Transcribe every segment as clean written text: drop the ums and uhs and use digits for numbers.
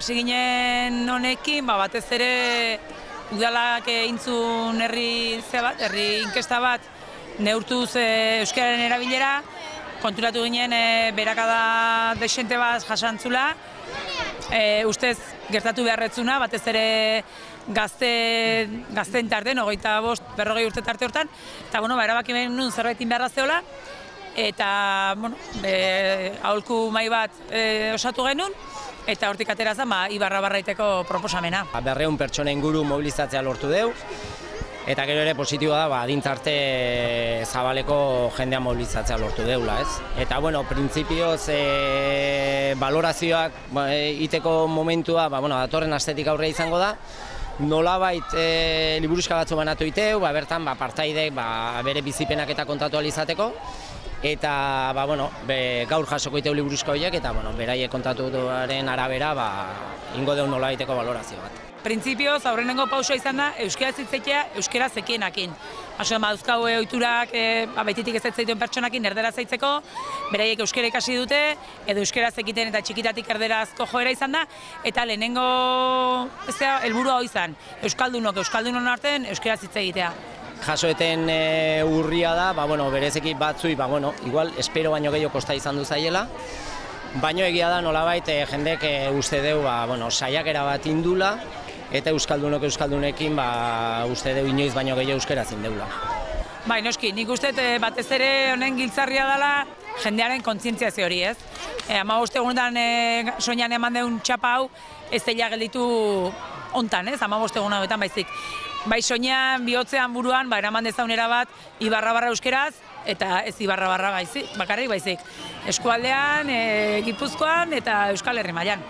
hasi ginen honekin, batez ere udalak eintzun herri inkesta bat neurtuz euskararen erabilera, konturatu ginen berakada desente bat jasantzula, ustez gertatu beharretzuna, batez ere gazten tarten, 25-40 urte tarte hortan, eta erabaki behar nun zerbaitin beharra zeola, eta aholku mahai bat osatu genuen, eta hortik atera zen Ibarra barraiteko proposamena. 200 pertsona inguru mobilizatzea lortu deu, eta gero ere positiboa da, adin tarte zabaleko jendea mobilizatzea lortu deula, ez? Eta, printzipioz, balorazioak iteko momentua, datorren astetik aurre izango da, nolabait liburuxka batzu banatu iteu, bertan partaidek bere bizipenak eta kontatu ahal izateko, eta gaur jasoko iteu liburuxka horiek, eta beraiek kontatuaren arabera ingo deu nolabaiteko balorazio bat. Printzipioz, aurrenengo pausoa izan da, euskaraz hitzetea, euskaraz zekienakin. Dauzkagu ohiturak baititik ez zaituen pertsonakin erderaz zaitzeko, beraiek euskara ikasi dute, edo euskaraz zekiten eta txikitatik erderazko joera izan da, eta lehenengo helburua hori izan, euskaldunon artean euskaraz hitz egitea. Jasoeten urria da, berezeki batzui, igual, espero baino gehiago kosta izan du zaiela, baino egia da nolabait jendek uste deu saiakera bat indula, eta euskaldunekin uste deu inoiz baino gehiago euskaraz indeula. Bai, noski, nik uste batez ere honen giltzarria dela jendearen kontzientziazio hori, ez? 15 egunetan soinean eman deun txapa hau, ez dela gelditu hontan, ez? 15 egun hauetan baizik. Bai soinean, bihotzean, buruan, eraman dezaunera bat Ibarra barra euskeraz, eta ez Ibarra barra bakarrik baizik. Eskualdean, Gipuzkoan eta Euskal Herri mailan.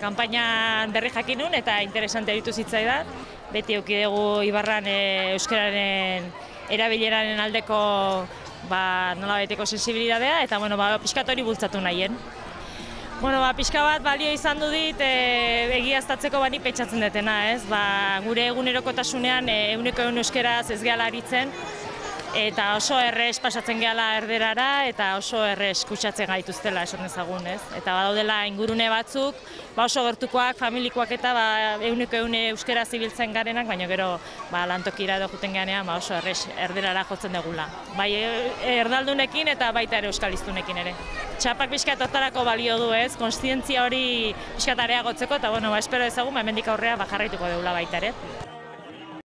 Kanpainan berri jakinun eta interesante ditu zitzaidan. Beti eduki dugu Ibarran euskararen erabileraren aldeko nolabaiteko sensibilitatea eta pixkat hori bultzatu nahien. Pixka bat balio izan du dit egiaztatzeko bani pentsatzen dutena, ez? Gure egunerokotasunean 100% euskaraz ez gehala aritzen, eta oso errez pasatzen gehala erderara, eta oso errez kutsatzen gaituztela esan dezagun, ez? Eta badaudela ingurune batzuk, oso gertukoak, familikoak eta 100% euskaraz ibiltzen garenak, baina gero lantokira edo juten ganean oso errez erderara jotzen dugula. Bai erdaldunekin eta baita ere euskaliztunekin ere. Txapak pixkat hortarako balio du, ez? Kontzientzia hori pixkat areagotzeko, eta espero ezagun hemendik aurrea jarraituko dugula baita ere.